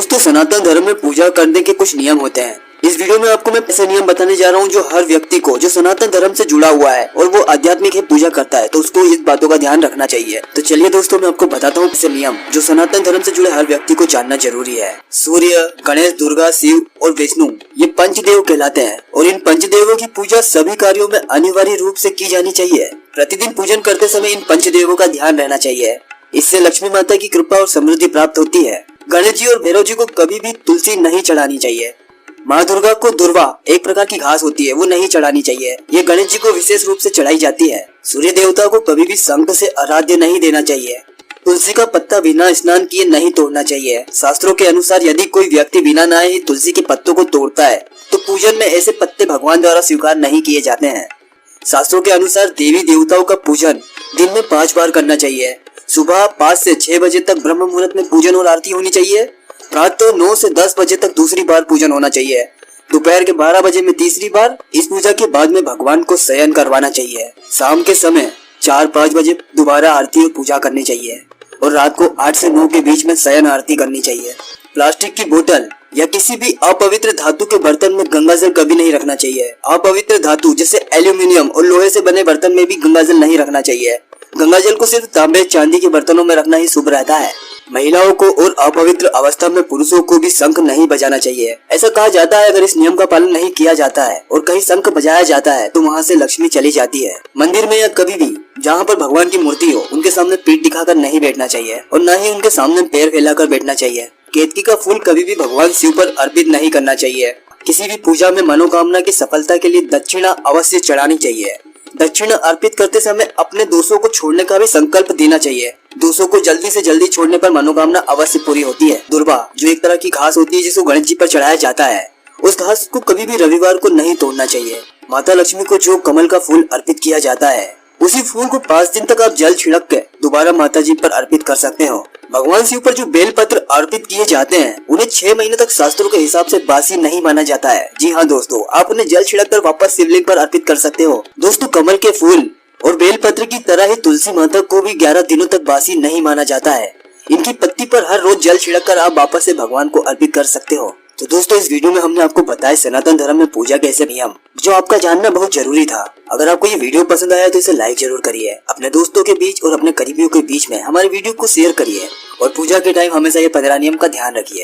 दोस्तों, सनातन धर्म में पूजा करने के कुछ नियम होते हैं। इस वीडियो में आपको मैं ऐसे नियम बताने जा रहा हूँ जो हर व्यक्ति को जो सनातन धर्म से जुड़ा हुआ है और वो आध्यात्मिक है पूजा करता है तो उसको इस बातों का ध्यान रखना चाहिए। तो चलिए दोस्तों, मैं आपको बताता हूँ ऐसे नियम जो सनातन धर्म से जुड़े हर व्यक्ति को जानना जरूरी है। सूर्य, गणेश, दुर्गा, शिव और विष्णु ये पंचदेव कहलाते हैं और इन पंचदेवों की पूजा सभी कार्यों में अनिवार्य रूप से की जानी चाहिए। प्रतिदिन पूजन करते समय इन पंचदेवों का ध्यान रहना चाहिए। इससे लक्ष्मी माता की कृपा और समृद्धि प्राप्त होती है। गणेश जी और भैरव जी को कभी भी तुलसी नहीं चढ़ानी चाहिए। माँ दुर्गा को दुर्वा एक प्रकार की घास होती है, वो नहीं चढ़ानी चाहिए। ये गणेश जी को विशेष रूप से चढ़ाई जाती है। सूर्य देवता को कभी भी शंख से आराध्य नहीं देना चाहिए। तुलसी का पत्ता बिना स्नान किए नहीं तोड़ना चाहिए। शास्त्रों के अनुसार यदि कोई व्यक्ति बिना नहाए ही तुलसी के पत्तों को तोड़ता है तो पूजन में ऐसे पत्ते भगवान द्वारा स्वीकार नहीं किए जाते हैं। शास्त्रों के अनुसार देवी देवताओं का पूजन दिन में 5 बार करना चाहिए। सुबह 5 से 6 बजे तक ब्रह्म मुहूर्त में पूजन और आरती होनी चाहिए। प्रातः 9 से 10 बजे तक दूसरी बार पूजन होना चाहिए। दोपहर के 12 बजे में तीसरी बार। इस पूजा के बाद में भगवान को शयन करवाना चाहिए। शाम के समय 4-5 बजे दोबारा आरती और पूजा करनी चाहिए और रात को 8 से 9 के बीच में शयन आरती करनी चाहिए। प्लास्टिक की बोतल या किसी भी अपवित्र धातु के बर्तन में गंगा जल कभी नहीं रखना चाहिए। अपवित्र धातु जैसे एल्यूमिनियम और लोहे से बने बर्तन में भी गंगा जल नहीं रखना चाहिए। गंगा जल को सिर्फ तांबे चांदी के बर्तनों में रखना ही शुभ रहता है। महिलाओं को और अपवित्र अवस्था में पुरुषों को भी शंख नहीं बजाना चाहिए। ऐसा कहा जाता है अगर इस नियम का पालन नहीं किया जाता है और कहीं शंख बजाया जाता है तो वहाँ से लक्ष्मी चली जाती है। मंदिर में या कभी भी जहाँ पर भगवान की मूर्ति हो उनके सामने पीठ दिखाकर नहीं बैठना चाहिए और न ही उनके सामने पैर फैलाकर बैठना चाहिए। केतकी का फूल कभी भी भगवान शिव पर अर्पित नहीं करना चाहिए। किसी भी पूजा में मनोकामना की सफलता के लिए दक्षिणा अवश्य चढ़ानी चाहिए। दक्षिणा अर्पित करते समय अपने दोषों को छोड़ने का भी संकल्प देना चाहिए। दोषों को जल्दी से जल्दी छोड़ने पर मनोकामना अवश्य पूरी होती है। दुर्वा जो एक तरह की घास होती है जिसको गणेश जी पर चढ़ाया जाता है, उस घास को कभी भी रविवार को नहीं तोड़ना चाहिए। माता लक्ष्मी को जो कमल का फूल अर्पित किया जाता है उसी फूल को 5 दिन तक आप जल छिड़क के दोबारा माता जी पर अर्पित कर सकते हो। भगवान शिव पर जो बेलपत्र अर्पित किए जाते हैं उन्हें 6 महीने तक शास्त्रों के हिसाब से बासी नहीं माना जाता है। जी हाँ दोस्तों, आप उन्हें जल छिड़क कर वापस शिवलिंग पर अर्पित कर सकते हो। दोस्तों, कमल के फूल और बेलपत्र की तरह ही तुलसी माता को भी 11 दिनों तक बासी नहीं माना जाता है। इनकी पत्ती पर हर रोज जल छिड़क कर आप वापस से भगवान को अर्पित कर सकते हो। तो दोस्तों, इस वीडियो में हमने आपको बताया सनातन धर्म में पूजा के ऐसे नियम जो आपका जानना बहुत जरूरी था। अगर आपको ये वीडियो पसंद आया तो इसे लाइक जरूर करिए। अपने दोस्तों के बीच और अपने करीबियों के बीच में हमारे वीडियो को शेयर करिए और पूजा के टाइम हमेशा ये 15 नियम का ध्यान रखिए।